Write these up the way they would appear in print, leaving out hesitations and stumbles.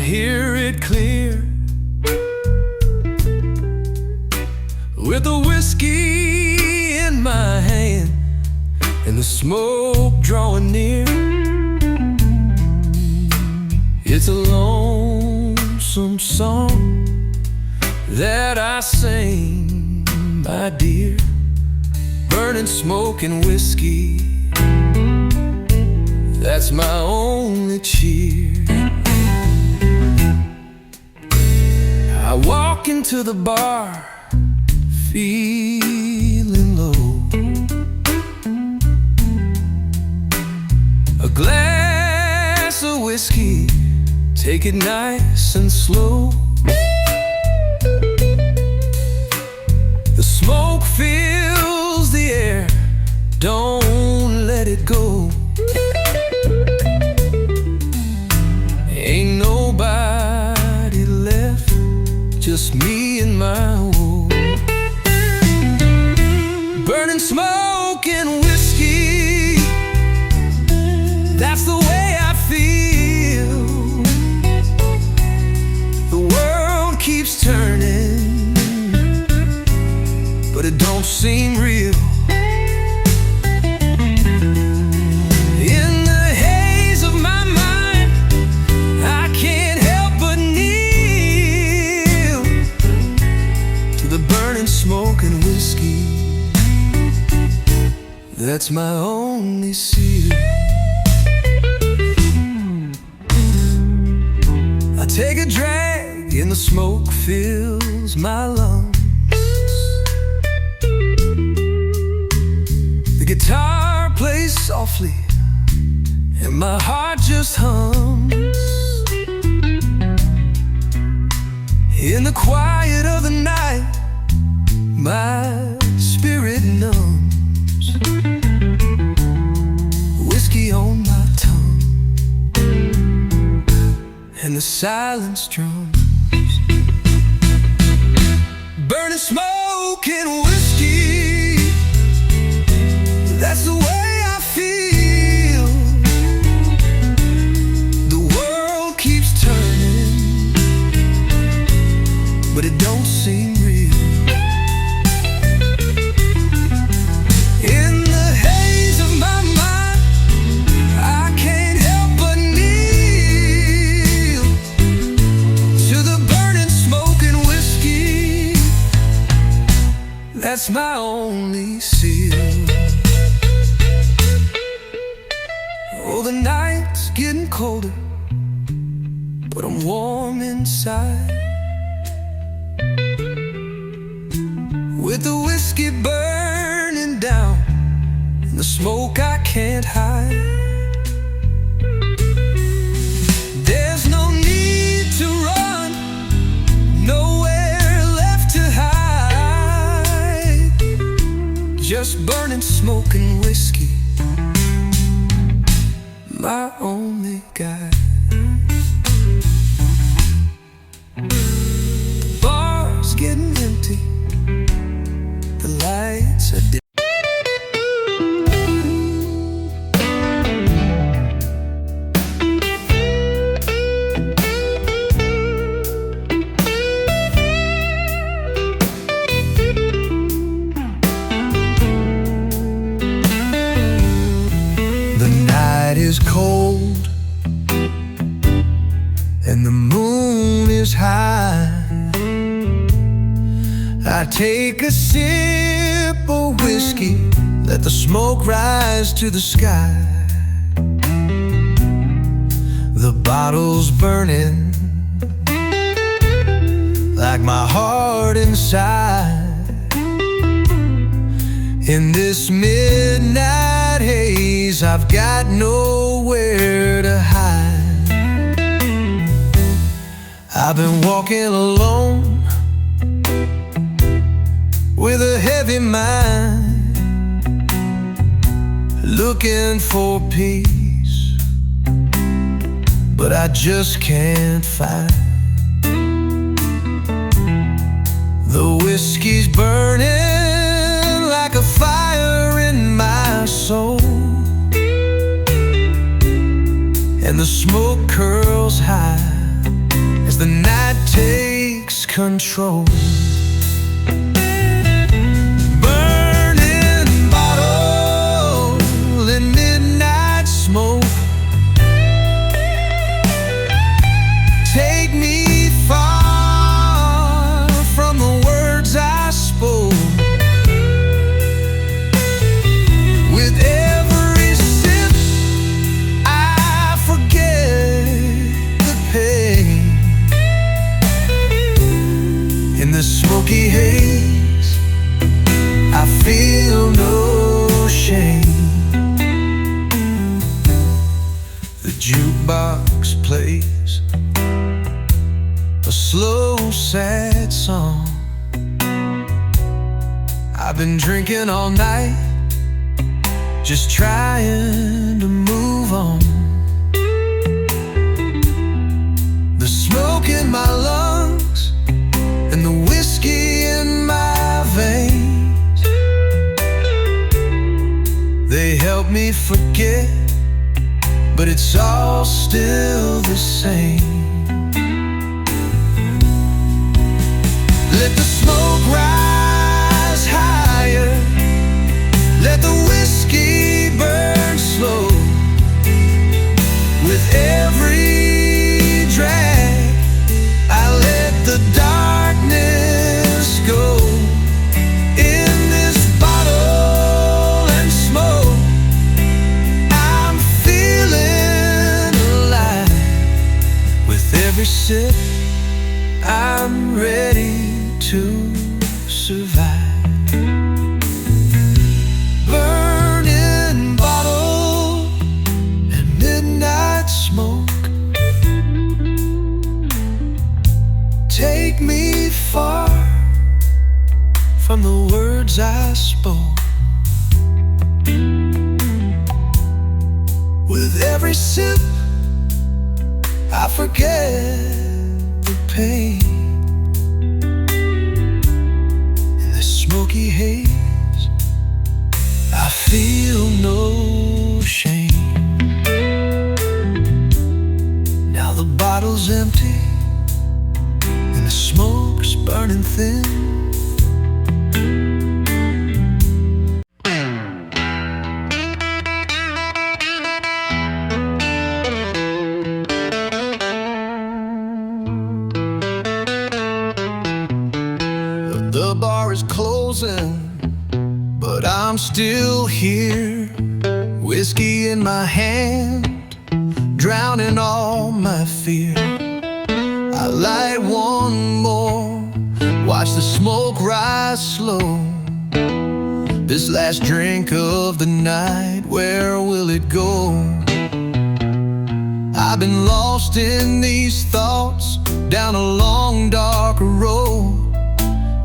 hear it clear, with the whiskey in my hand and the smoke drawing near. It's a lonesome song that I sing, my dear. Burning smoke and whiskey, that's my only cheer. I walk into the bar, feeling low. A glass of whiskey, take it nice and slow. The smoke fills the air, don't let it go. Ain't nobody left, just me and my woe. Burning smoke and whiskey, that's the way I feel. The world keeps turning, but it don't seem real. In the haze of my mind, I can't help but kneel to the burning smoke and whiskey, that's my only seal. I take a drag and the smoke fills my lungs. The guitar plays softly and my heart just hums. In the quiet of the night, my spirit numbs. Whiskey on my tongue and the silence drums. Burning smoke and whiskey, that's the way I feel. The world keeps turning, but it don't seem real. In the haze of my mind, I can't help but kneel to the burning smoke and whiskey, that's my only seal. Oh, the night's getting colder, but I'm warm inside. With the whiskey burning down and the smoke I can't hide. There's no need to run, nowhere left to hide. Just burning smoke and whiskey, my only guide. The bar's getting empty, the lights are dim. The night is cold and the moon is high. I take a sip of whiskey, let the smoke rise to the sky. The bottle's burning like my heart inside. In this midnight haze, I've got nowhere to hide. I've been walking alone with a heavy mind, looking for peace, but I just can't find. The whiskey's burning like a fire in my soul, and the smoke curls high the night takes control. Burning bottle in midnight smoke. Take me far from the words I spoke. With every sip I forget the pain. In the smoky haze I feel no shame. The jukebox plays a slow, sad song. I've been drinking all night, just trying to move on. The smoke in my lungs and the whiskey in my veins, they help me forget, but it's all still the same. Let the smoke rise higher, let the whiskey burn slow. With every drag I let the darkness go. In this bottle and smoke I'm feeling alive. With every sip I'm ready to survive. Burning bottle and midnight smoke. Take me far from the words I spoke. With every sip I forget the pain. Smoky haze I feel no shame. Now the bottle's empty and the smoke's burning thin. The bar is closing, but I'm still here. Whiskey in my hand, drowning all my fear. I light one more, watch the smoke rise slow. This last drink of the night, where will it go? I've been lost in these thoughts, down a long dark road.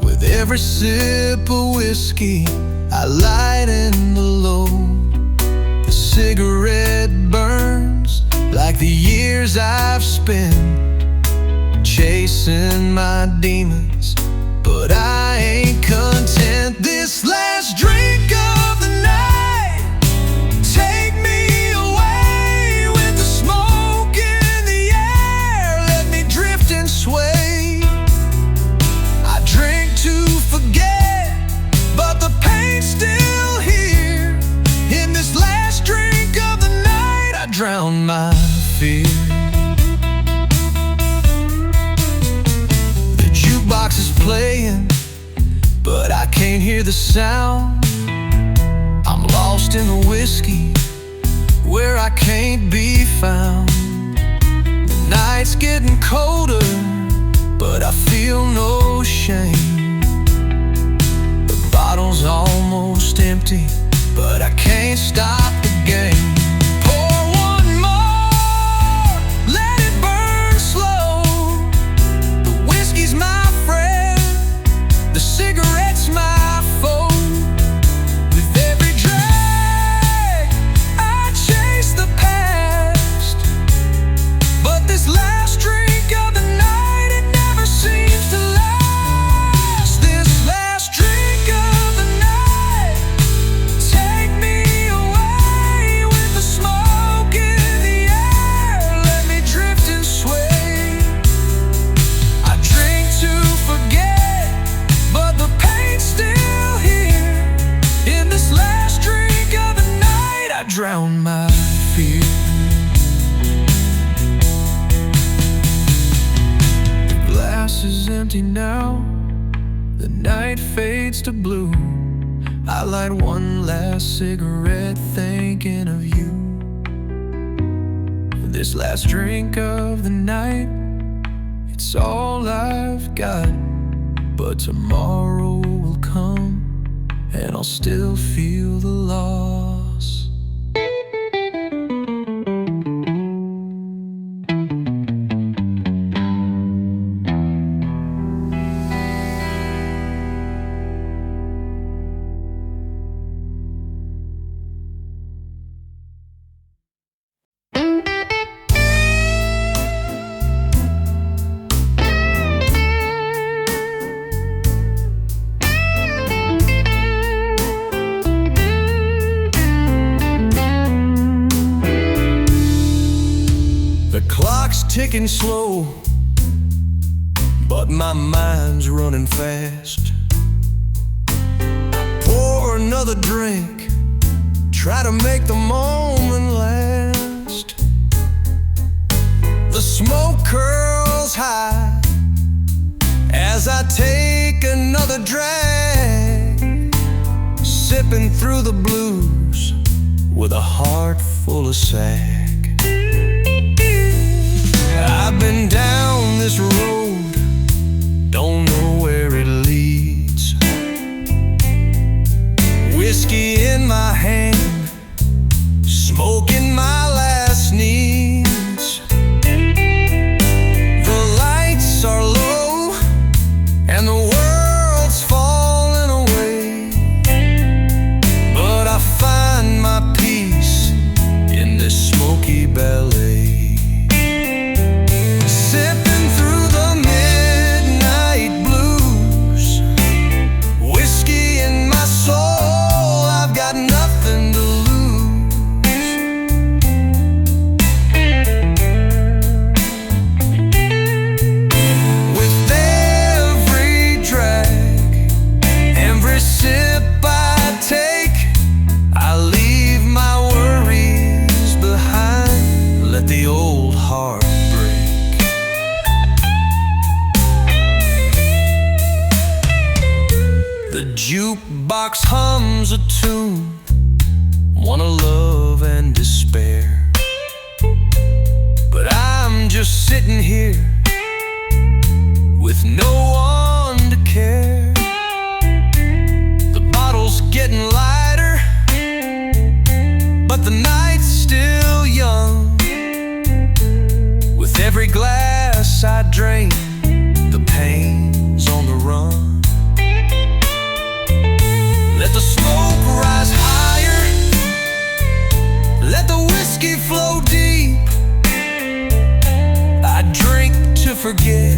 With every sip of whiskey I lighten the load. The cigarette burns like the years I've spent chasing my demons, but I ain't content. This last drink of the night, take me away with the smoke in the air. Let me drift and sway. I drink to forget, but the pain's still here. In this last drink of the night I drown my fear. The jukebox is playing, but I can't hear the sound. I'm lost in the whiskey, where I can't be found. The night's getting colder, but I feel no shame. The bottle's almost empty, but I can't stop the game. Pour one more, let it burn slow. The whiskey's my friend, the cigarette's my foe. With every drag I chase the past, but this last drink of the night, it never seems to last. This last drink of the night, take me away. drown my fear. The glass is empty now, the night fades to blue. I light one last cigarette thinking of you. This last drink of the night, it's all I've got. But tomorrow will come and I'll still feel the loss. The clock's ticking slow, but my mind's running fast. I pour another drink, try to make the moment last. The smoke curls high as I take another drag, sipping through the blues with a heart full of sag. I've been down this road, don't know where it leads. Whiskey in my hand, smoking my last needs. The lights are low and the world's falling away, but I find my peace in this smoky ballet. Sipping through the midnight blues, whiskey in my soul, I've got nothing to lose. With every drag, every sip I take, I leave my worries behind, let the old heart break. The jukebox hums a tune, one of love and despair. But I'm just sitting here with no one to care. The bottle's getting lighter, but the night's still young. With every glass I drain, the pain's on the run. Let the smoke rise higher, let the whiskey flow deep. I drink to forget,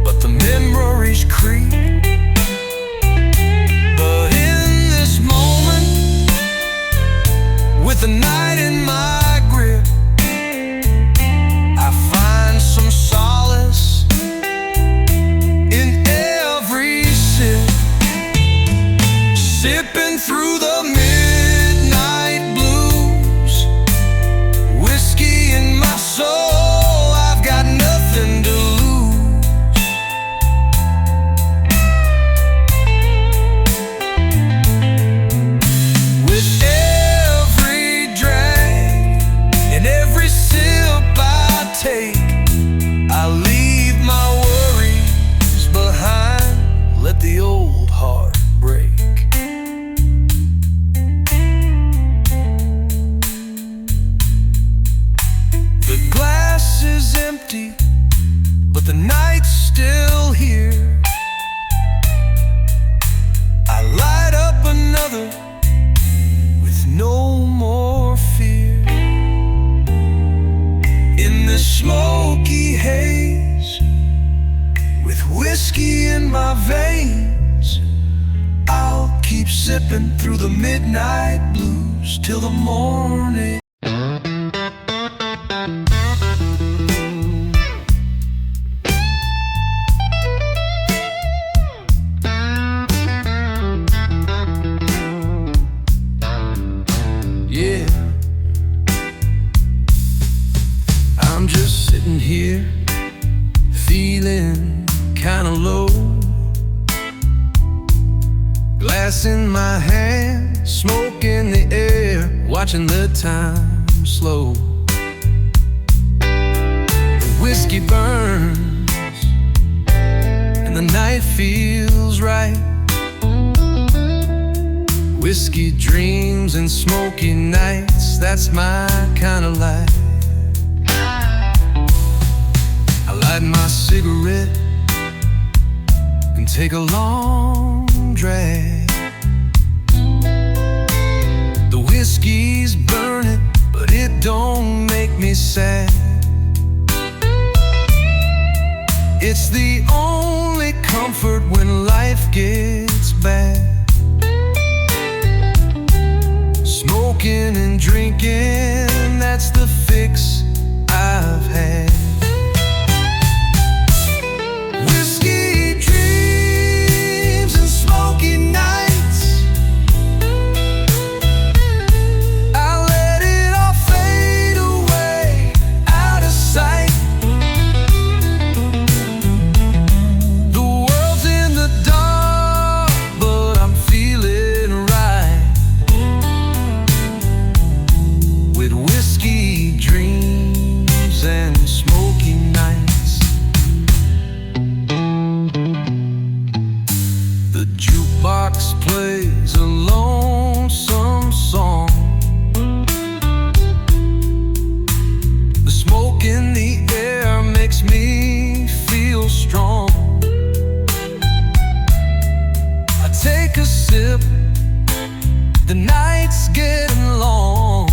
but the memories creep. But in this moment, with the night in my grip, I find some solace in every sip. Sipping through the midnight blues, whiskey in my soul, I've got nothing to lose. With every drag and every sip I take, I leave my worries behind, let the old heart break. The glass is empty, but the night's still here. I light up another with no more fear. In the smoky haze, with whiskey in my veins, I'll keep sipping through the midnight blues till the morning. glass in my hand, smoke in the air, watching the time slow. The whiskey burns and the night feels right. Whiskey dreams and smoky nights, that's my kind of life. I light my cigarette and take a long drag. The whiskey's burning, but it don't make me sad. It's the only comfort when life gets bad. Smoking and drinking, that's the fix I've had. Whiskey dreams and smoky nights, I let it all fade away, out of sight. The world's in the dark, but I'm feeling right. With whiskey dreams and smoky nights. The jukebox plays a lonesome song. The smoke in the air makes me feel strong. I take a sip, the night's getting long.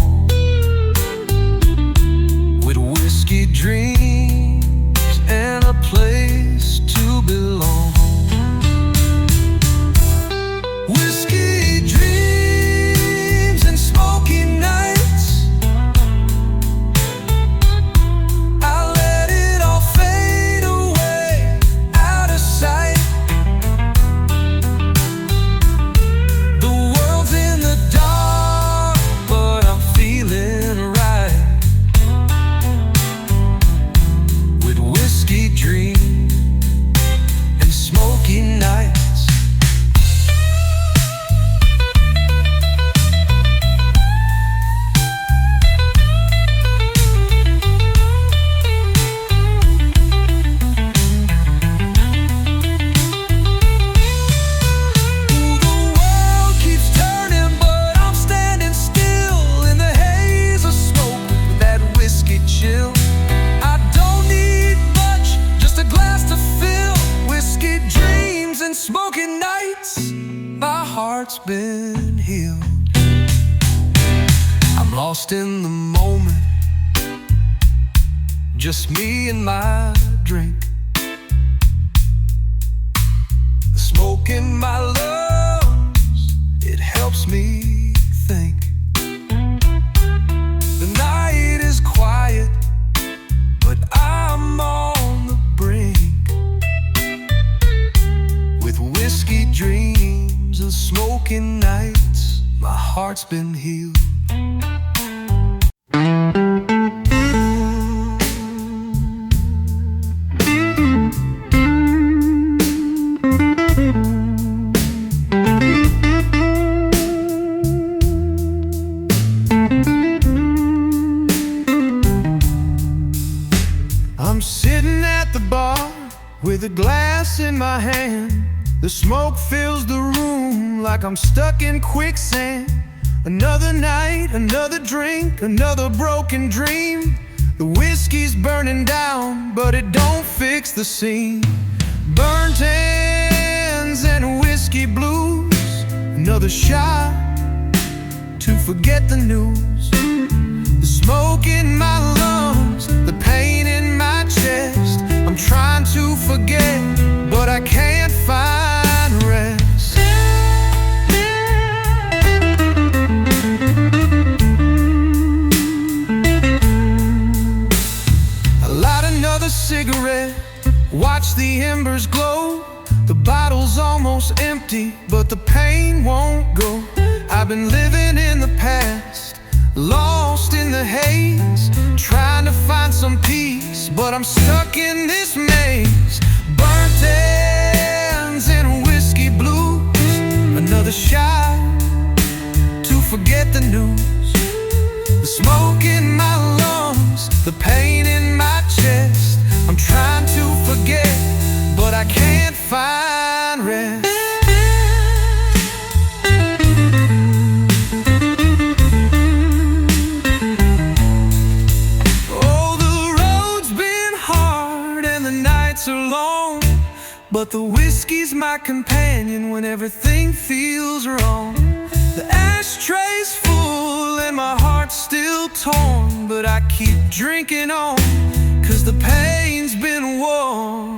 With whiskey dreams and a place to belong. Whiskey dreams and smoky nights, I let it all fade away, out of sight. The world's in the dark, but I'm feeling right. With whiskey dreams and smoky nights. The world keeps turning, but I'm standing still in the haze of smoke with that whiskey chill. I don't need much, just a glass to fill. Whiskey dreams and smoky nights, my heart's been healed. I'm lost in the moment, just me and my drink. The smoke in my lungs, it helps me think. The night is quiet, but I'm on the brink. With whiskey dreams and smoky nights, my heart's been healed. I'm sitting at the bar with a glass in my hand. The smoke fills the room like I'm stuck in quicksand. Another night, another drink, another broken dream. The whiskey's burning down, but it don't fix the scene. Burnt hands and whiskey blues. Another shot to forget the news. The smoke in my lungs, the pain in my chest. I'm trying to forget, but I can't find rest. I light another cigarette, watch the embers glow. The bottle's almost empty, but the pain won't go. I've been living in the past, lost in the haze, trying to find some peace, but I'm stuck in this maze. Burnt ends and whiskey blues, another another shot to forget the news. The smoke in my lungs, the pain in my chest. I'm trying to forget, but I can't find rest. Oh, the road's been hard and the nights are long, but the whiskey's my companion when everything feels wrong. The ashtray's full and my heart's still torn, but I keep drinking on, 'cause the pain's been worn.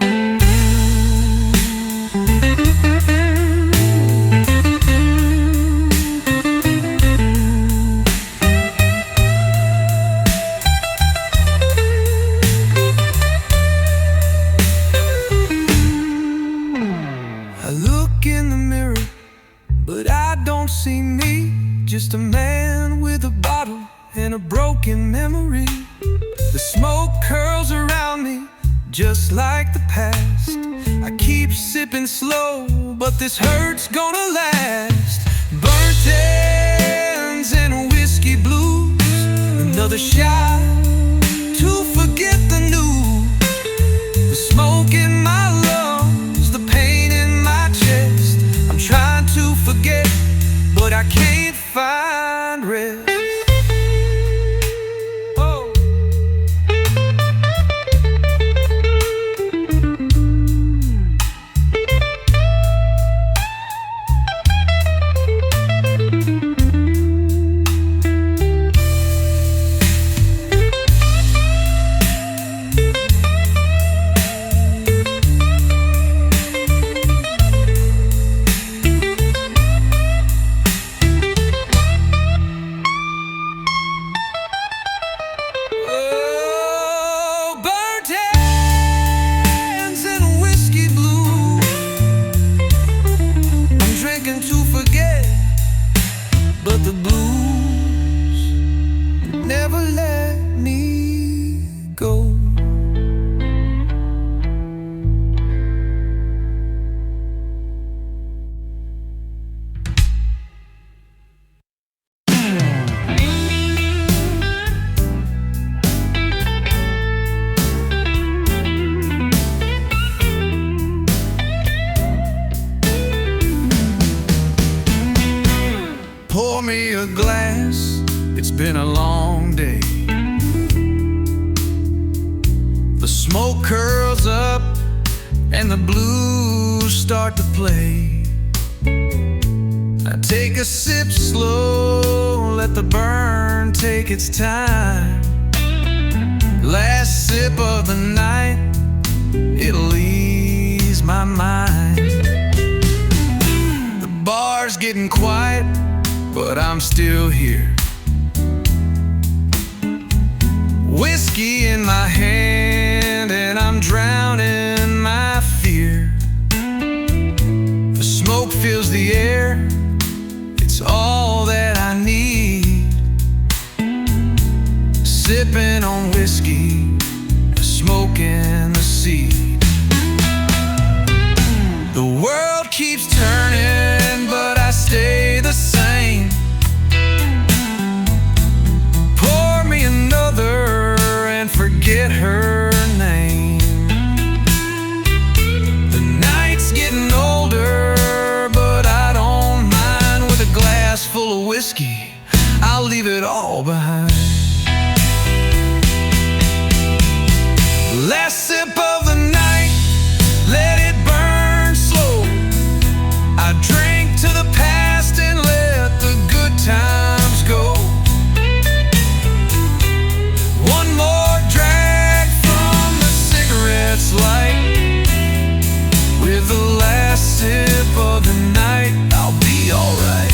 I look in the mirror, but I don't see me, just a man with a bottle and a broken memory. The smoke curls around me, just like the past. I keep sipping slow, but this hurt's gonna last. Burnt ends and whiskey blues, another shot to forget the news. The smoke in my lungs, the pain in my chest. I'm trying to forget, but I can't find rest. But the blues never let me go. Pour me a glass, it's been a long day. The smoke curls up and the blues start to play. I take a sip slow, let the burn take its time. Last sip of the night, it'll ease my mind. The bar's getting quiet, but I'm still here. Whiskey in my hand and I'm drowning my fear. The smoke fills the air, it's all that I need. Sipping on whiskey, smoking the seed. The world keeps turning, but I stay the same. Pour me another and forget her name. The night's getting older, but I don't mind. With a glass full of whiskey, I'll leave it all behind. Last sip of the night, let it burn slow. I drink to the past and let the good times go. One more drag from the cigarette's light. With the last sip of the night, I'll be alright.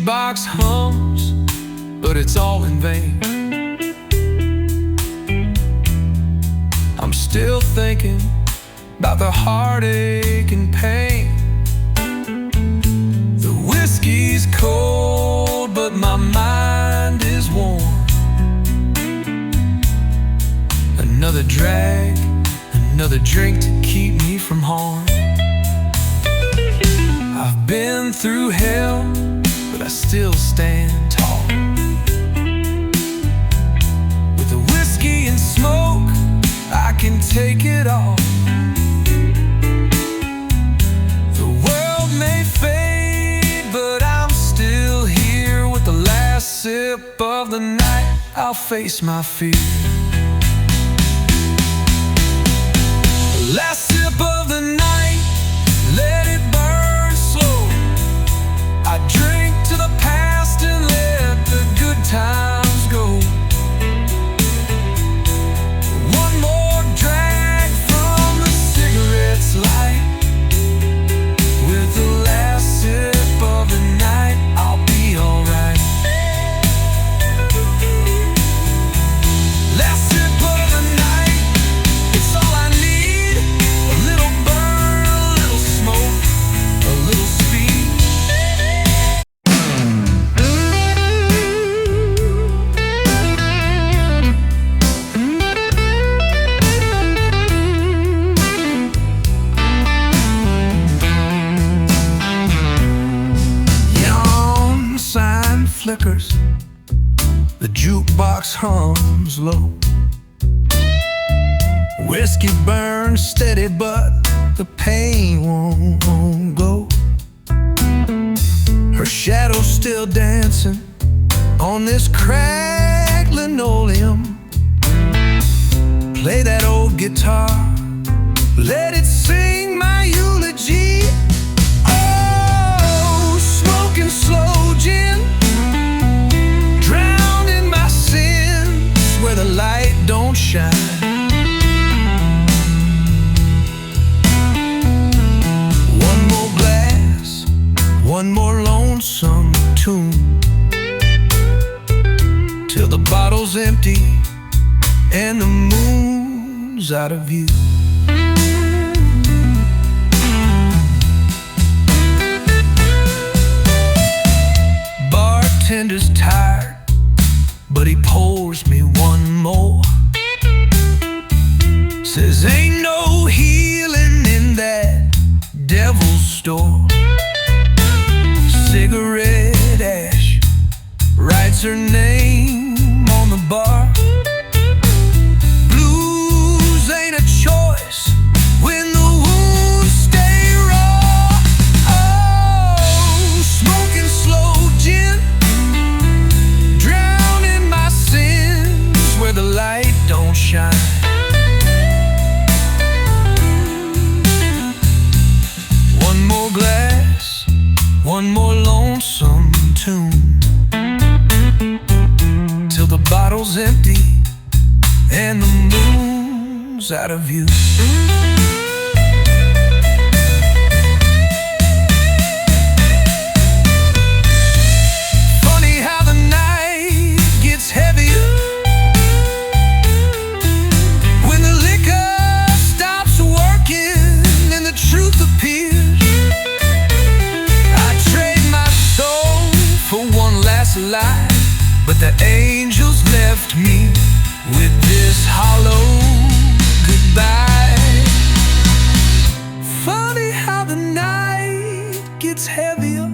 jukebox hums, but it's all in vain. I'm still thinking about the heartache and pain. The whiskey's cold, but my mind is warm. Another drag, another drink to keep me from harm. I've been through hell, but I still stand tall. With the whiskey and smoke, I can take it all. The world may fade, but I'm still here. With the last sip of the night, I'll face my fear. Last sip of the night, let it burn slow. I drink to the past and let the good times go. One more drag from the cigarette's light. With the last sip of the night, I'll be alright. Last sip of the night, it's all I need. A little burn, a little smoke, a little speed. Neon sign flickers, the jukebox hums low. Whiskey burns steady, but the pain won't go. Her shadow's still dancing on this cracked linoleum. Play that old guitar, let it sing my eulogy. Oh, smoking slow gin, drowned in my sins where the light don't shine. One more glass, one more lonesome tune, till the bottle's empty and the moon's out of view. Bartender's tired, but he pours me one more. Says ain't no healing in that devil's store. Cigarette ash writes her name on the bar. Blues ain't a choice when the wounds stay raw. Oh, smoking slow gin, drown in my sins where the light don't shine. One more glass, one more lonesome tune, till the bottle's empty and the moon's out of view. Funny how the night gets heavier when the liquor stops working and the truth appears. I trade my soul for one last lie, but the angels left me with this hollow goodbye. Funny how the night gets heavier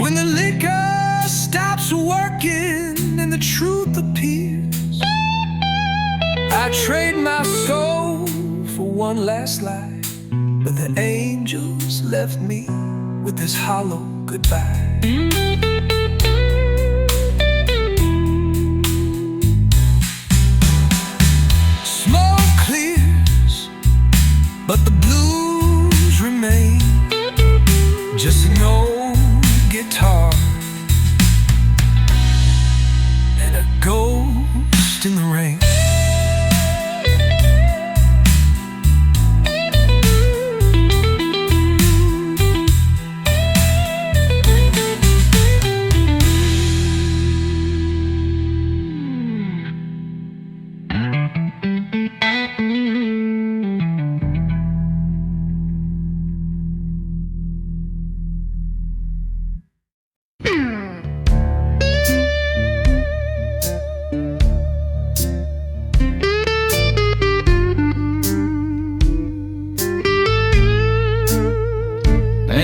when the liquor stops working and the truth appears. I trade my soul for one last lie, but the angels left me with this hollow goodbye. Smoke clears, but the blues remain. Just an old guitar and a ghost in the rain.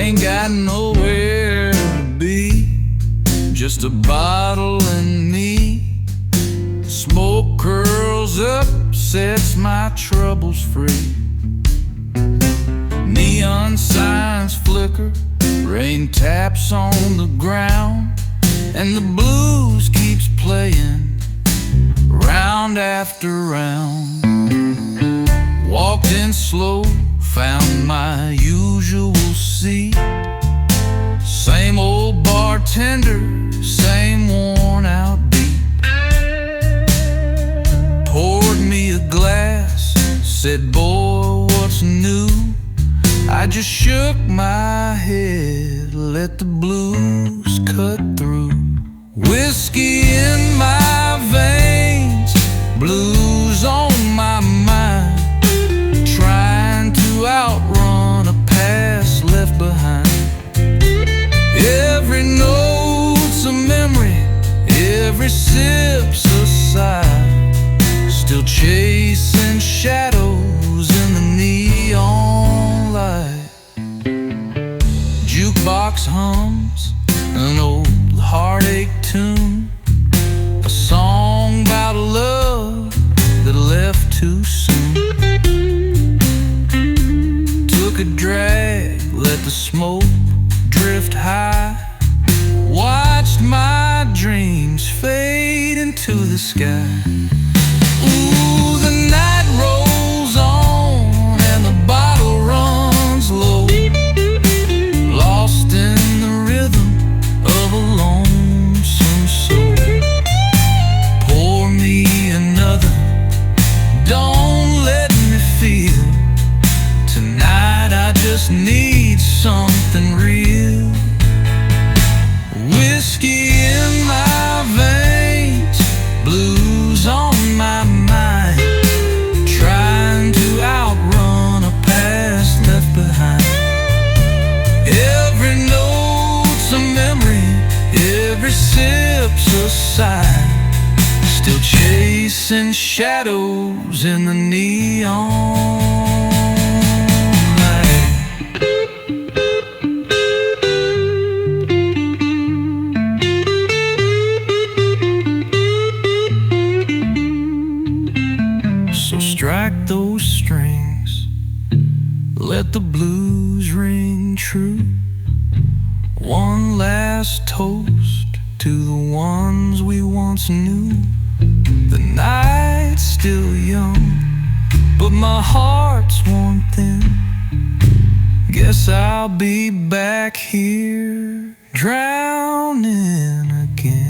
Ain't got nowhere to be, just a bottle and me. Smoke curls up, sets my troubles free. Neon signs flicker, rain taps on the ground, and the blues keeps playing round after round. Walked in slow, found my usual seat. Same old bartender, same worn out beat. Poured me a glass, said, "Boy, what's new?" I just shook my head, let the blues cut through. Whiskey in my veins, blues on my mind, trying to outrun a past left behind. Every note's a memory, every sip's a sigh, still chasing shadows in the neon light. Jukebox hums an old heartache tune, a song about love that left too soon. Took a drag, let the smoke drift high, watched my dreams fade into the sky. Ooh, the night rolls on and the bottle runs low, lost in the rhythm of a lonesome soul. Pour me another, don't let me feel. Tonight I just need something real. Whiskey in my veins, blues on my mind, trying to outrun a past left behind. Every note's a memory, every sip's a sigh, still chasing shadows in the neon. Strike those strings, let the blues ring true. One last toast to the ones we once knew. The night's still young, but my heart's worn thin. Guess I'll be back here drowning again.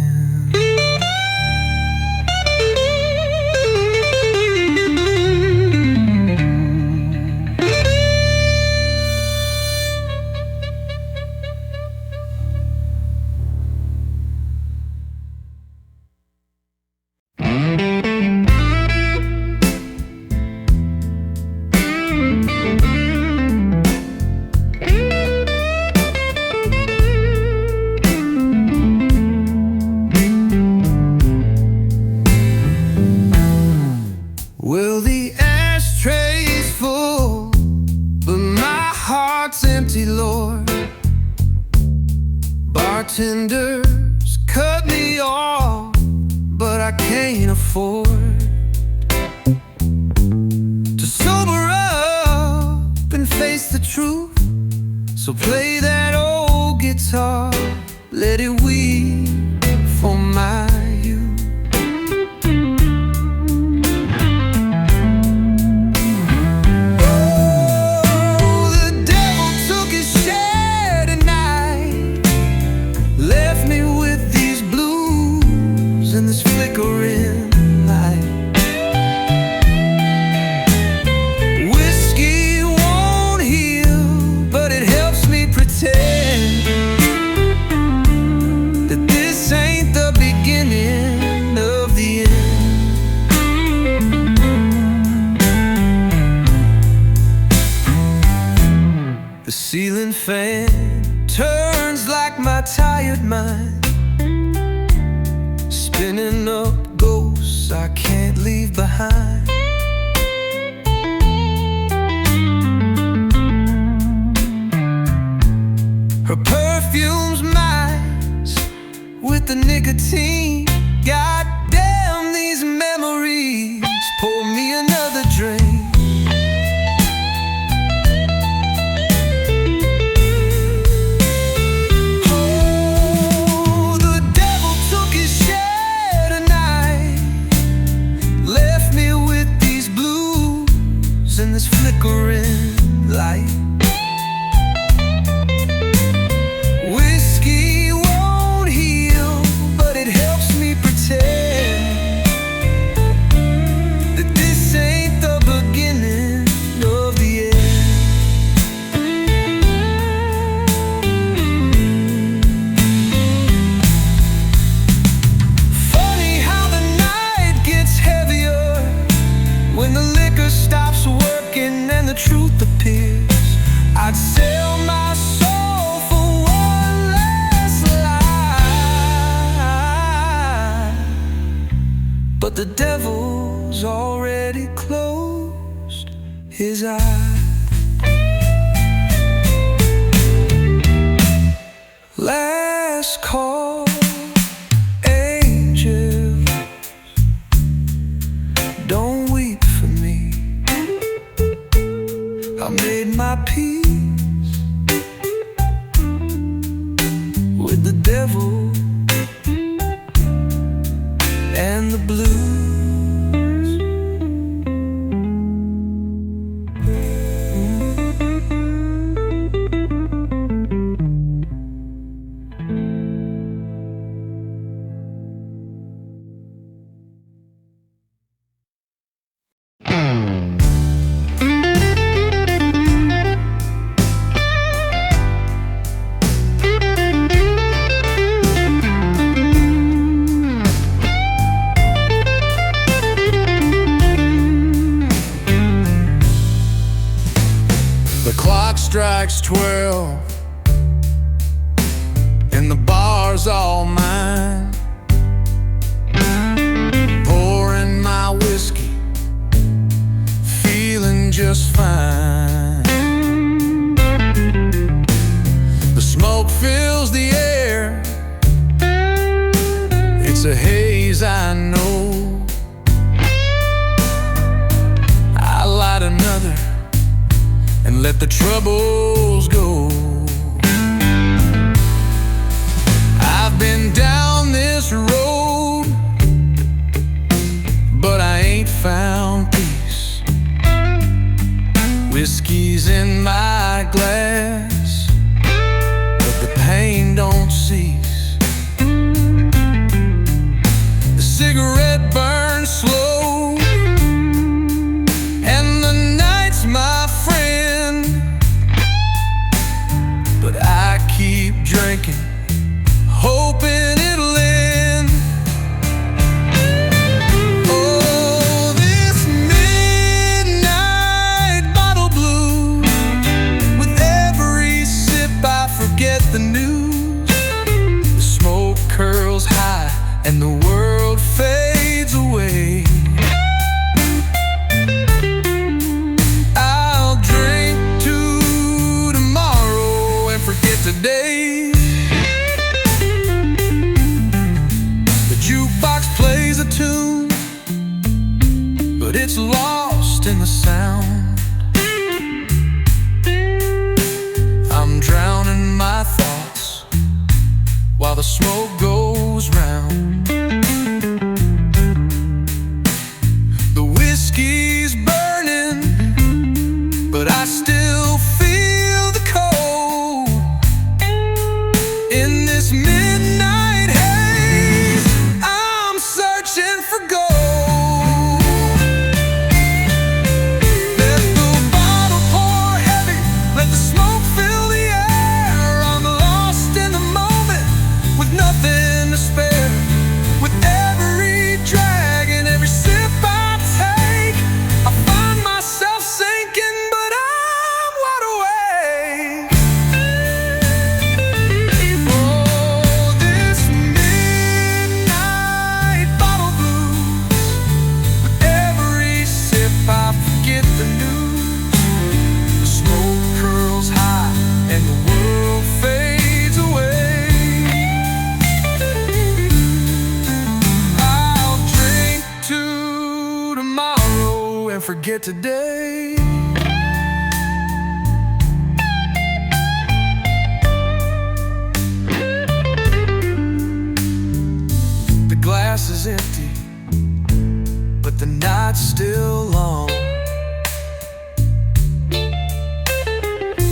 Well, the ashtray's full, but my heart's empty, Lord. Bartenders cut me off, but I can't afford to sober up and face the truth. So play that old guitar, let it weep for my youth. The ceiling fan turns like my tired mind, spinning up ghosts I can't leave behind. Her perfume's mice with the nicotine. Goddamn, these memories. Pour me another drink. Oh, the devil took his share tonight, left me with these blues and this flickering light. Whiskey won't heal, but it helps me pretend that this ain't the beginning of the end. Funny how the night gets heavier when the liquor stops working and the truth appears. I'd sell my soul for one last lie, but the devil's already closed his eyes. Last call, angels, don't weep for me. I made my peace with the devil and the blues. The clock strikes 12 and the bar's all mine. Pouring my whiskey, feeling just fine. The smoke fills the air, it's a haze I know. I light another and let the troubles go. I've been down this road, but I ain't found peace. Whiskey's in my glass, but the pain don't cease. The cigarette burns slow, and the night's my friend, but I keep drinking, hoping it'll end. Oh, this midnight bottle blue, with every sip I forget the news. The smoke curls high and the world fades away. I'll drink to tomorrow and forget today. The jukebox plays a tune, but it's lost in the sound. I'm drowning my thoughts while the smoke goes round. The whiskey's burning, but I still feel the cold. In this midnight haze, I'm searching for gold. Let the bottle pour heavy, let the smoke fill the air. I'm lost in the moment with nothing to spare. With every drag and every sip I take, I find myself sinking, but I'm wide awake. Oh, today. The glass is empty, but the night's still long.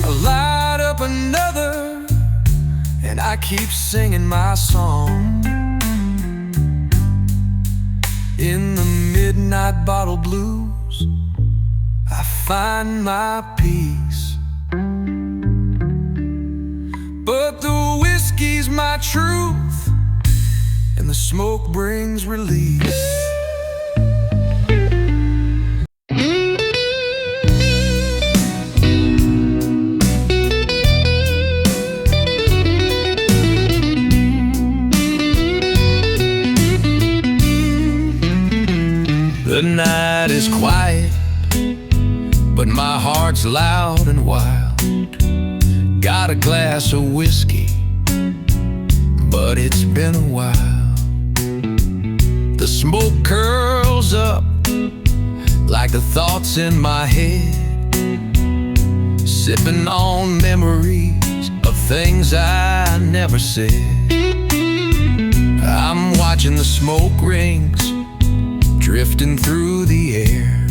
I light up another, and I keep singing my song. In the midnight bottle blues, I find my peace. But the whiskey's my truth, and the smoke brings release. The night is quiet, but my heart's loud and wild. Got a glass of whiskey, but it's been a while. The smoke curls up like the thoughts in my head, sipping on memories of things I never said. I'm watching the smoke rings drifting through the air,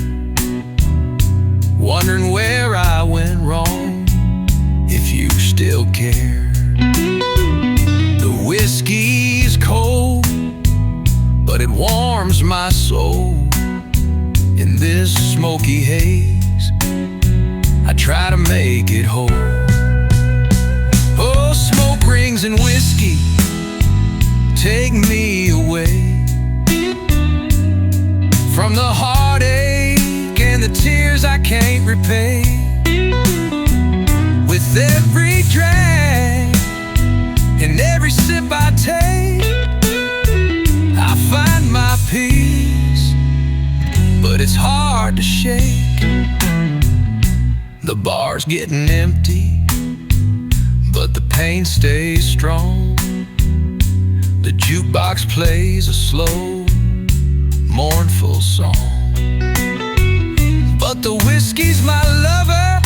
wondering where I went wrong, if you still care. The whiskey's cold, but it warms my soul. In this smoky haze, I try to make it whole. Oh, smoke rings and whiskey, take me away from the heartache and the tears I can't repay. With every drag and every sip I take, I find my peace, but it's hard to shake. The bar's getting empty, but the pain stays strong. The jukebox plays a slow, mournful song. But the whiskey's my lover,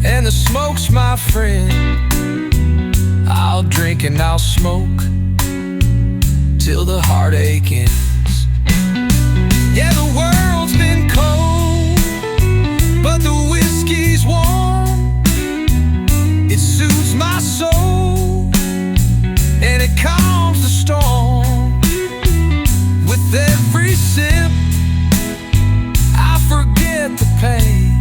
and the smoke's my friend. I'll drink and I'll smoke till the heartache ends. Yeah, the world's been cold, but the whiskey's warm. It soothes my soul, and it calms the storm. With every sip, I forget the pain,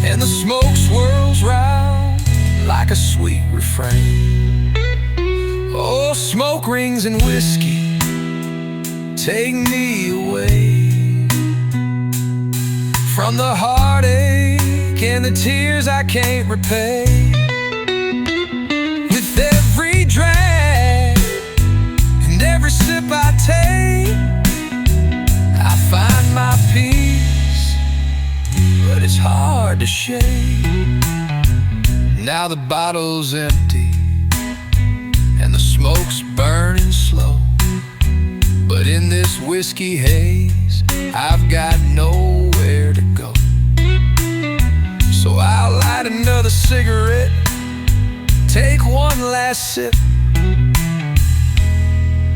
and the smoke swirls round like a sweet refrain. Oh, smoke rings and whiskey, take me away from the heartache and the tears I can't repay. With every drag and every sip I take, I find my peace, but it's hard to shake. Now the bottle's empty and the smoke's burning slow, but in this whiskey haze, I've got nowhere to go. So I'll light another cigarette, take one last sip,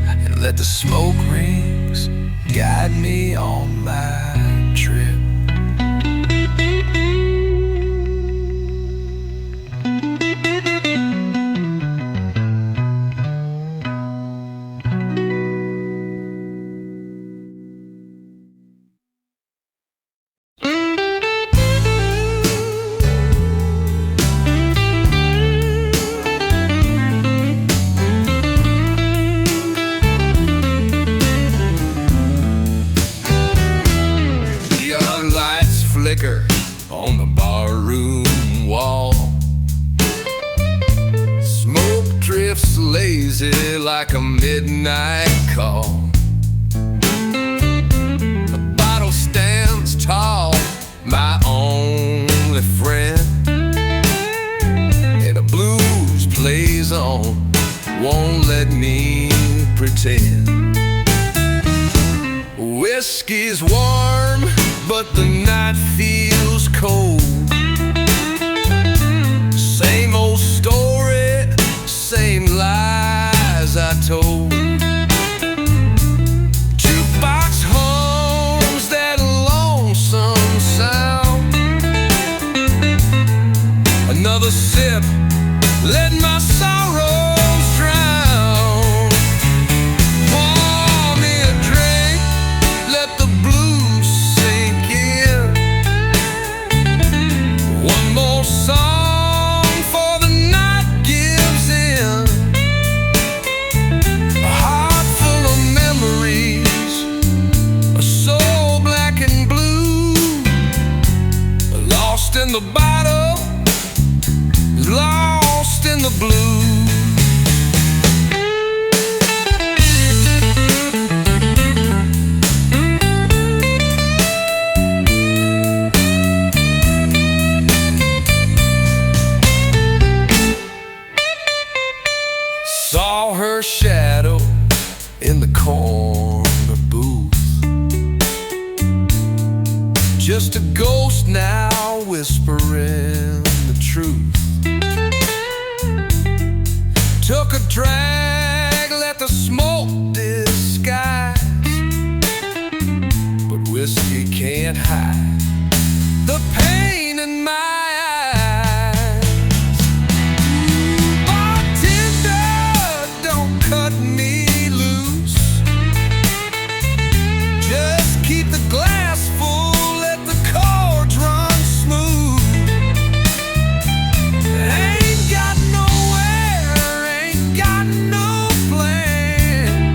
and let the smoke rings guide me on my trip. On the barroom wall, smoke drifts lazy like a midnight call. The bottle stands tall, my only friend, and the blues plays on, won't let me pretend. whiskey's warm, but the night feels cold. Same old story, same lies I told. Jukebox hums that lonesome sound. Another sip, let my sorrows drown. Pour me a drink, let the blues sink in. One more song before the night gives in. A heart full of memories, a soul black and blue. Lost in the bottle, lost in the blue. Saw her shadow in the corner booth. Just a ghost now whispering the truth. Took a drag, let the smoke disguise, but whiskey can't hide the pain in my eyes. Bartender, don't cut me loose. Just keep the glass full, let the chords run smooth. Ain't got nowhere, ain't got no plan.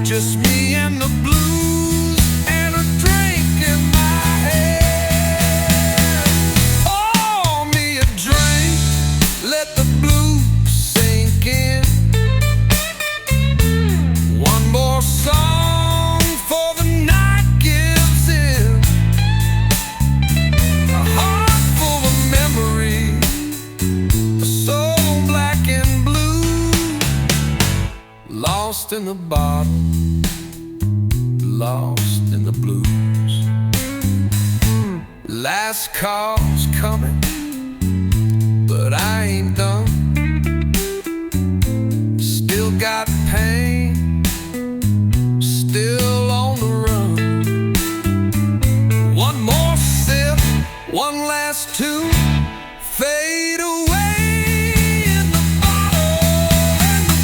Just me and the blues and a drink in my hand. Pour me a drink, let the blues sink in. One more song before the night gives in. A heart full of memory, a soul black and blue. Lost in the bottle, lost in the blues. Last call's coming, but I ain't done. Still got pain, still on the run. One more sip, one last tune, fade away in the bottle and the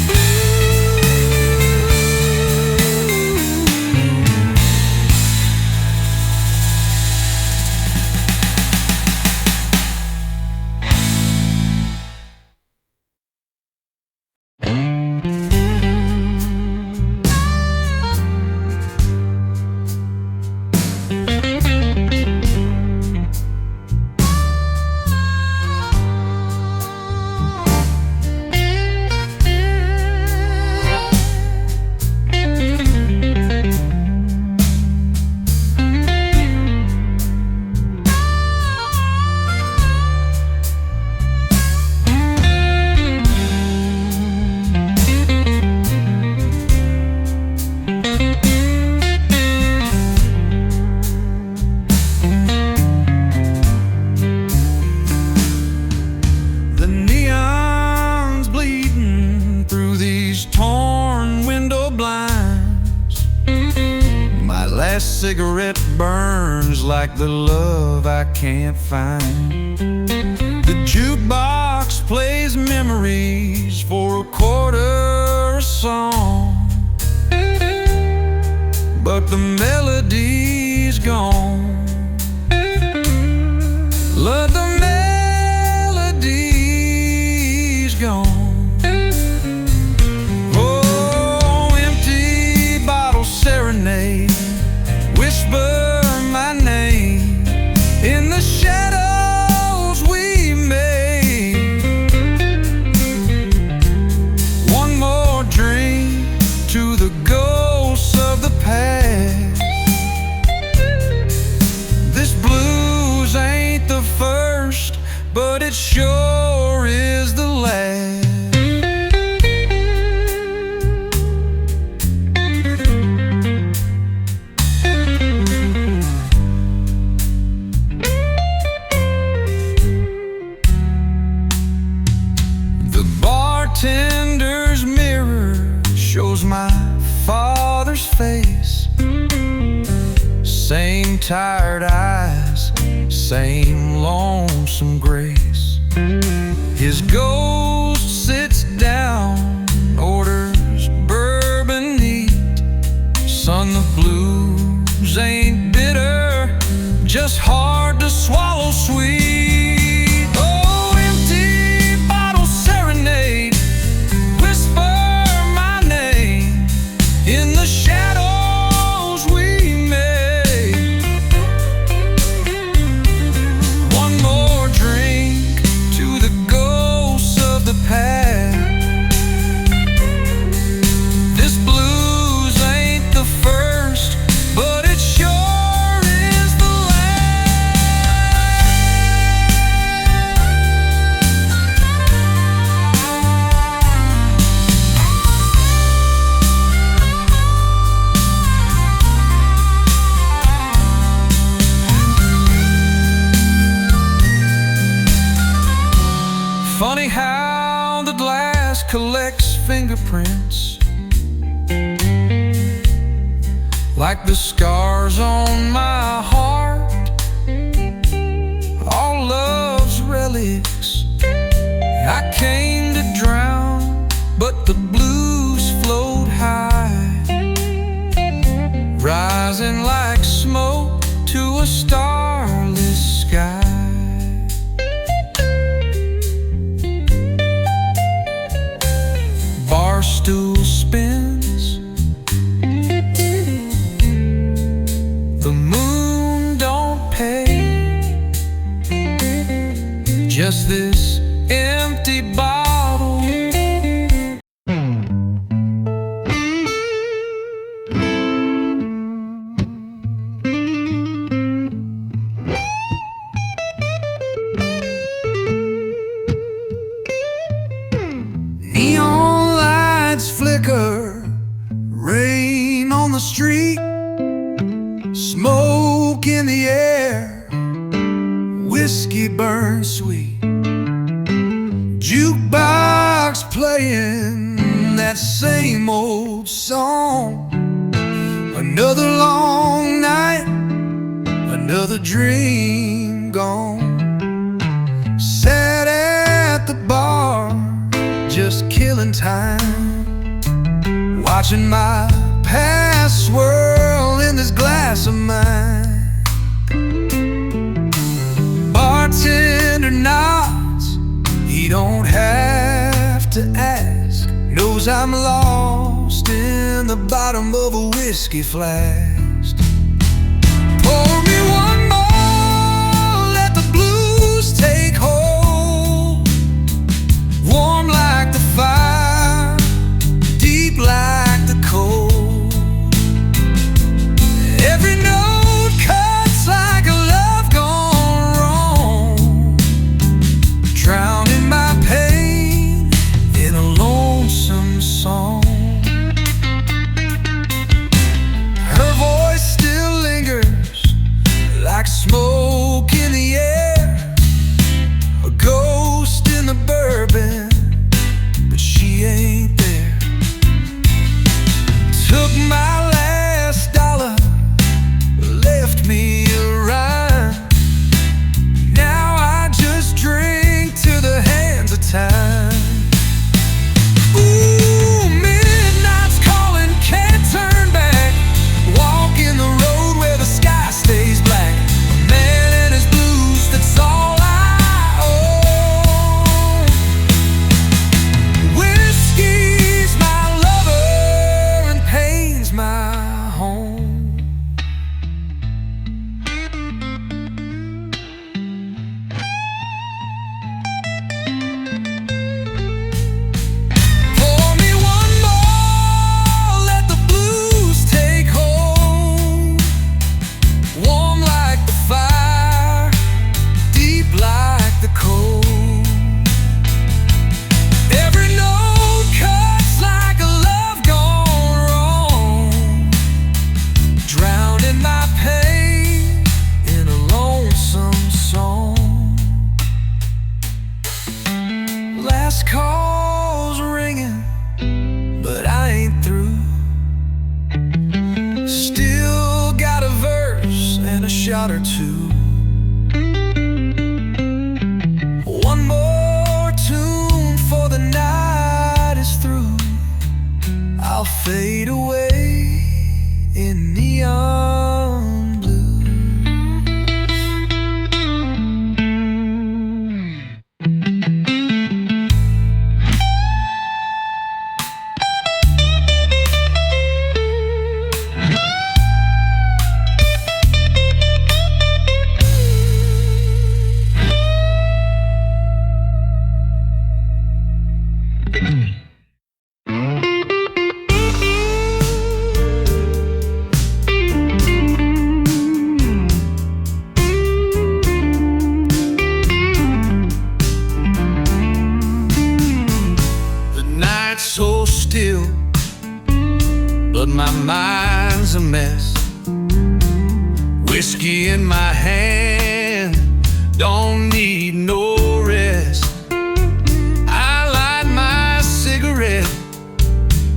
The neon's bleeding through these torn window blinds. My last cigarette burns like the love I can't find. The jukebox plays memories for a quarter a song, but the melody's gone. Let the melody's gone. Oh, empty bottle serenade, whisper my name in the shadows we made. One more drink to the ghosts of the past. This blues ain't the first, but it sure is the last. tired eyes, same lonesome grace. His ghost sits down, orders bourbon neat. Son, the blues ain't bitter, just hard to swallow sweet. Oh, empty bottle serenade, whisper my name in the shadows we made. One more drink to the ghosts of the past. This blues ain't the first, but it sure is the last. Funny how the glass collects fingerprints, like the scars on my heart, all love's relics. I came to drown, but the blues float high, rising like smoke to a starless sky. Barstool spins, the moon don't pay, just this empty bottle. Neon lights flicker, rain on the street, smoke in the air, whiskey burns sweet. Jukebox playing that same old song. Another long night, another dream gone. Sat at the bar, just killing time, watching my past swirl in this glass of mine. Bartender nods, he don't have to ask, knows I'm lost in the bottom of a whiskey flask. Pour me one more, let the blues take hold. Warm like the fire, deep like the cold. Every note cuts like a love gone wrong, drowning my pain in a lonesome song. Her voice shot or two. One more tune for the night is through. I'll fade away in neon blue. So still, but my mind's a mess. Whiskey in my hand, don't need no rest. I light my cigarette,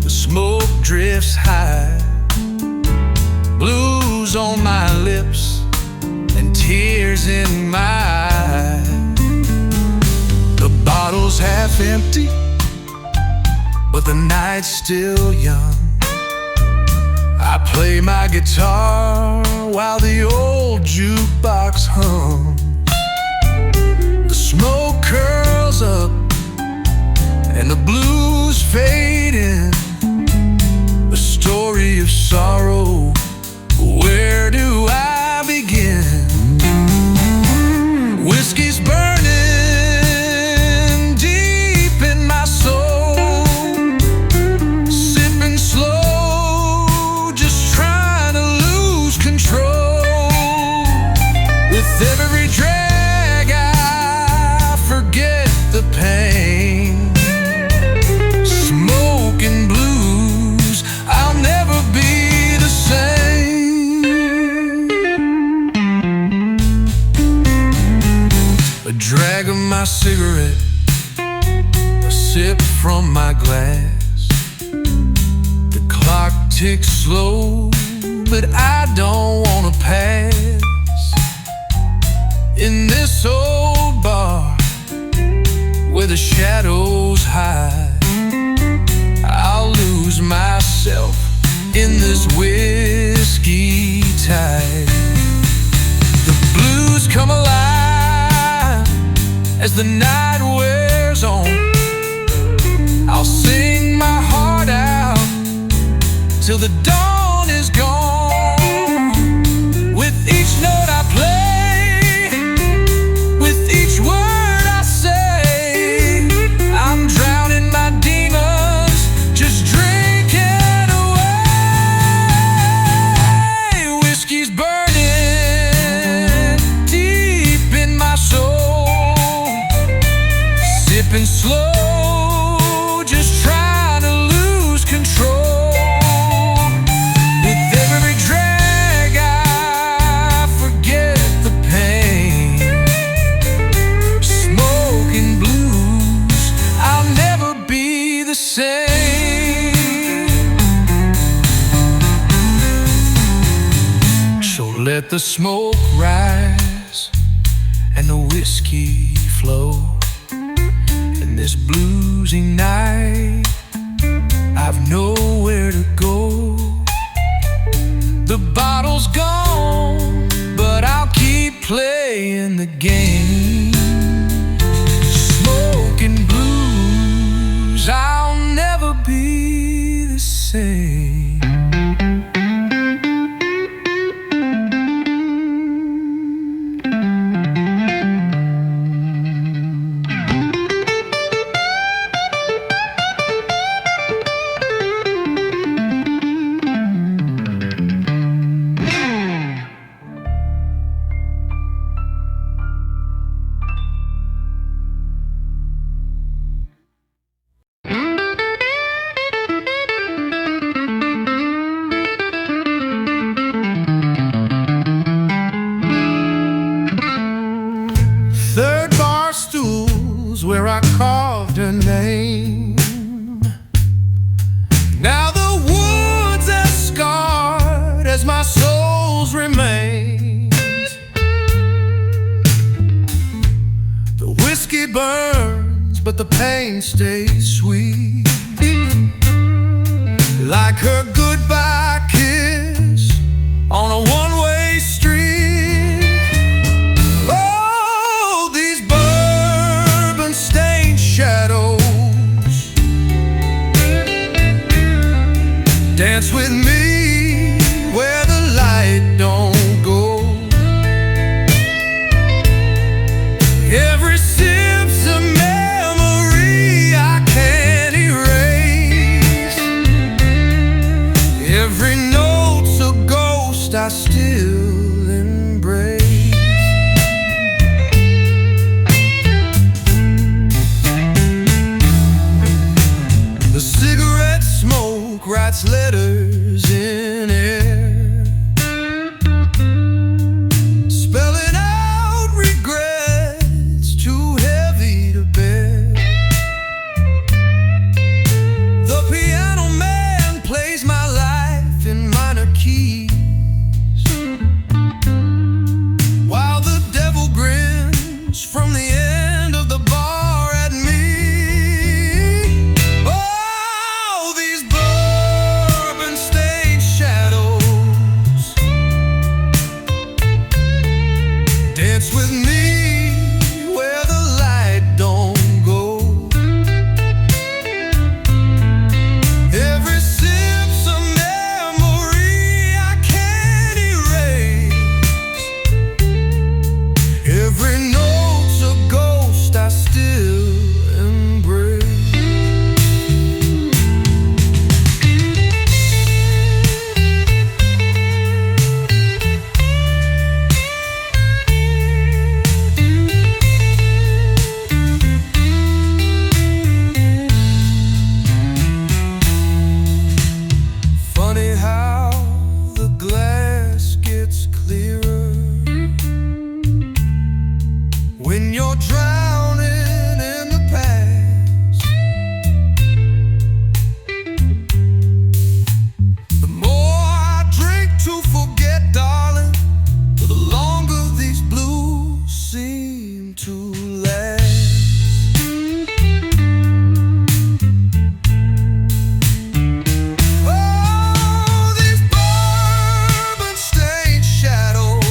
the smoke drifts high. Blues on my lips and tears in my eyes. The bottle's half empty, but the night's still young. I play my guitar while the old jukebox hums. The smoke curls up and the blues fade in. A story of sorrow, where do I begin? Whiskey's burning deep in my soul. With every drag I forget the pain. Smoking blues, I'll never be the same. A drag of my cigarette, a sip from my glass. The clock ticks slow, but I don't wanna pass. In this old bar where the shadows hide, I'll lose myself in this whiskey tide. The blues come alive as the night wears on. I'll sing my heart out till the dawn is gone. With each note I play, sipping slow, just trying to lose control. With every drag I forget the pain. Smoking blues, I'll never be the same. So let the smoke rise and the whiskey flow. This bluesy night, I've nowhere to go. The bottle's gone, but I'll keep playing the game. Smoking blues, I'll never be the same. Where I carved her name. Now the woods as scarred as my soul's remains. whiskey burns, but the pain stays sweet, like her goodbye kiss on a one-way street. Oh, these bourbon-stained shadows dance with me where the light don't go. Every sip's a memory I can't erase. Every note's a ghost I still embrace. The cigarette smoke writes letters in air, spelling out regrets too heavy to bear. The piano man plays my life in minor keys, while the devil grins from the end of the bar at me. Oh, these bourbon-stained shadows dance with me where the light don't go. Every sip's a memory I can't erase. Every note's a ghost I still embrace. Funny how the glass gets clearer when you're drowning in the past. The more I drink to forget, darling, the longer these blues seem to last. Oh, these bourbon-stained shadows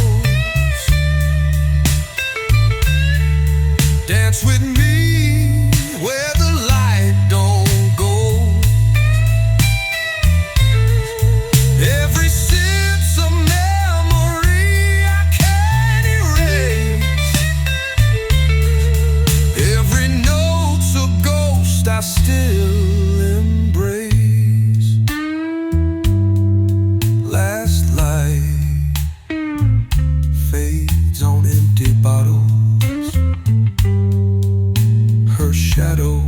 dance with me where the light don't go. Every sip's a memory I can't erase. Every note's a ghost I still embrace. Last light fades on empty bottles. Her shadow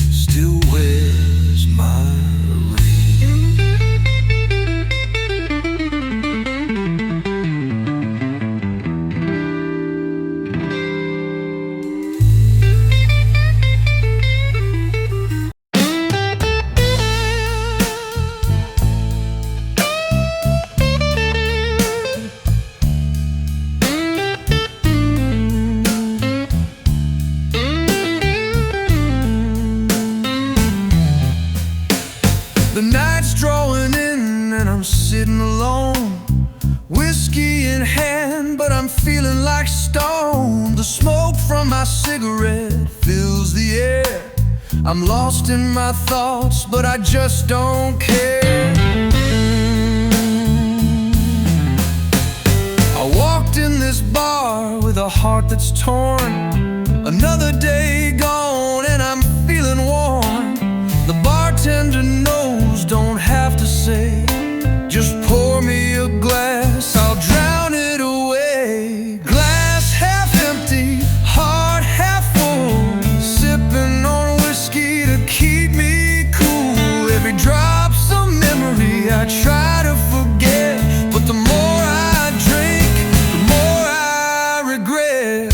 still wears my ring. The night's drawing in and I'm sitting alone, whiskey in hand, but I'm feeling like stone. The smoke from my cigarette fills the air. I'm lost in my thoughts, but I just don't care. I walked in this bar with a heart that's torn. Another day gone and I'm feeling worn. The bartender knows, don't have to say, just pour me a glass, I'll drown it away. Glass half empty, heart half full, sipping on whiskey to keep me cool. Every drop's a memory I try to forget, but the more I drink, the more I regret.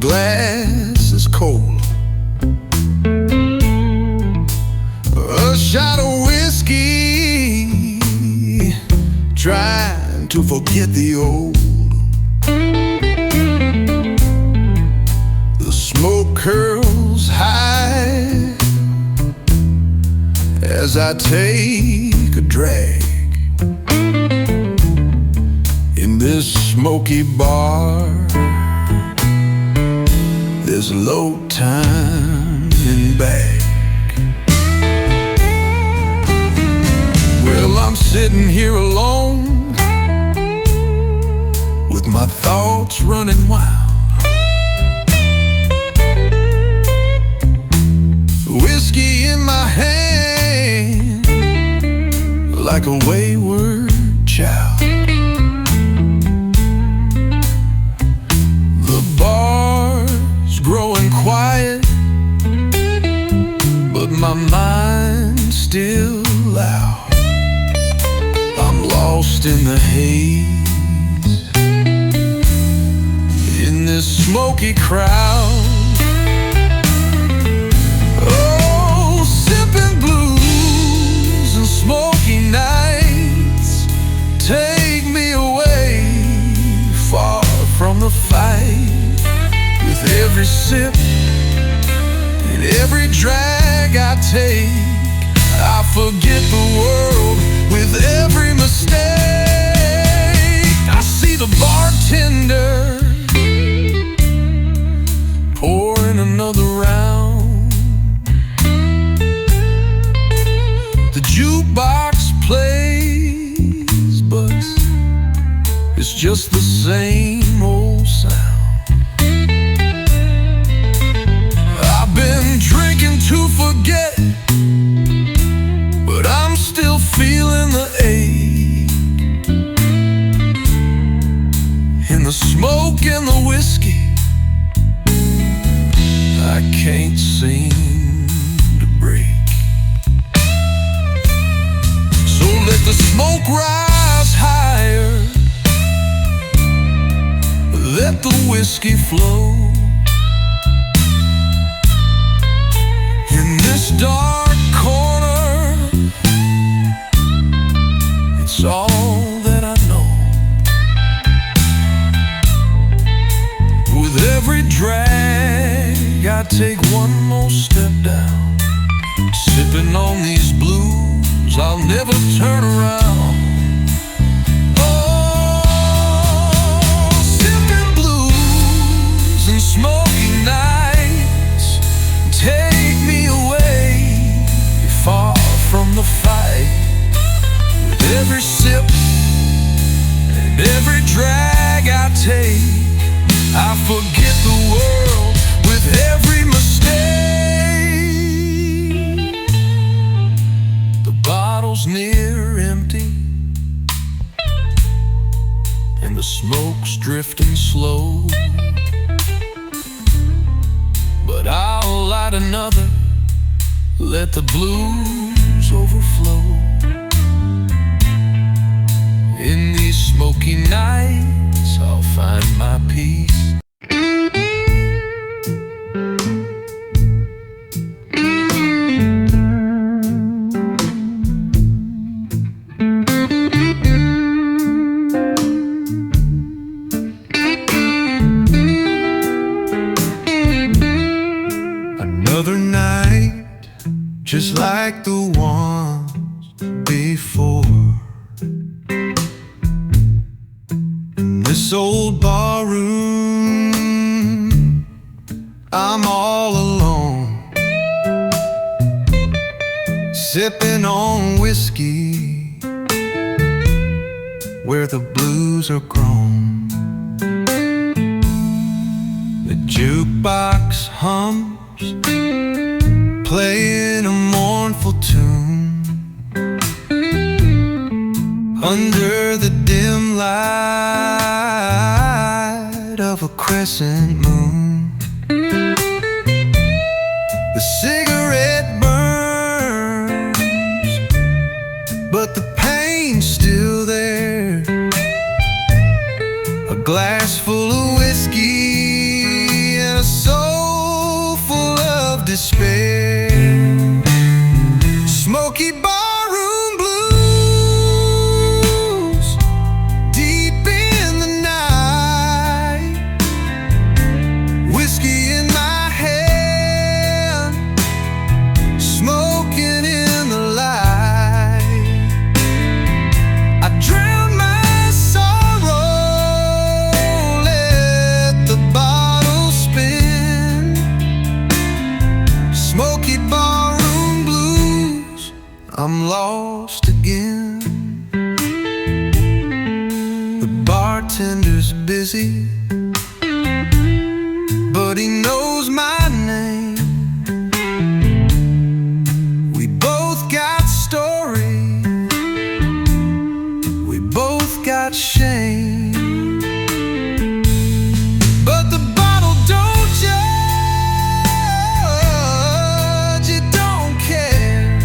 glass is cold. A shot of whiskey, trying to forget the old. The smoke curls high as I take a drag. In this smoky bar, there's low time in back. Well, I'm sitting here alone with my thoughts running wild. Whiskey in my hand, like a wayward child. The bar's growing quiet, but my mind's still loud. I'm lost in the haze, in this smoky crowd. Oh, sipping blues and smoky nights take me away, far from the fight. With every sip and every drag I take, I forget the world. With every mistake, I see the bartender pouring another round. The jukebox plays, but it's just the same old sound. I've been drinking to forget, but I'm still feeling the ache. In the smoke and the whiskey, I can't seem to break. So let the smoke rise higher, let the whiskey flow. In this dark corner, it's all that I know. With every drag, I take one more step down. Sipping on these blues, I'll never turn around. Oh, sipping blues and smoky nights take me away, far from the fight. With every sip and every drag I take, I forget the world. With every mistake, the bottle's near empty, and the smoke's drifting slow. But I'll light another, let the blues overflow. In these smoky nights, I'll find my peace. Another night, just like the ones before. In this old bar room, I'm all alone, sipping on whiskey where the blues are grown. The jukebox hums, playing a mournful tune under the dim light of a crescent moon. The cigarette burns, but the pain's still there. A glass full of whiskey and so full of despair. Smoky barroom blues, deep in the night, whiskey in my hand, smoking in the light. I drown my sorrow, let the bottle spin. Smoky barroom blues, I'm lost again. The bartender's busy, but he knows my name. We both got stories, we both got shame. But the bottle don't judge, it don't care.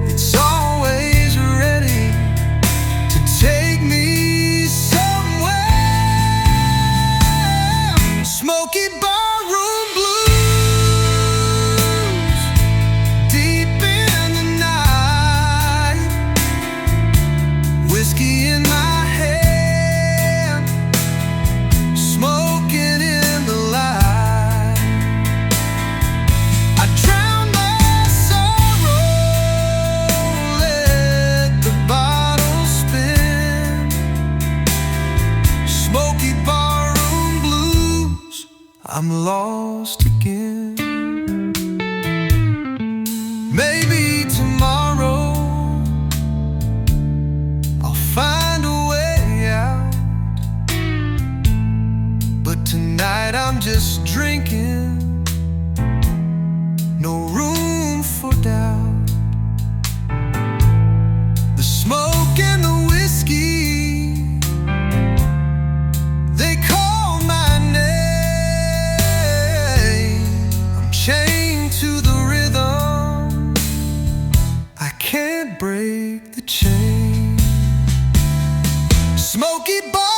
It's always ready to take me somewhere. Smoky barroom blues, deep in the night, whiskey in my hand, smoking in the light. I drown my sorrow, let the bottle spin. Smoky barroom blues, I'm lost again. Maybe tomorrow I'll find a way out, but tonight I'm just drinking, no room for doubt. The smoke and the whiskey, they call my name. I'm chained to the rhythm, I can't break the chain. Smoky bar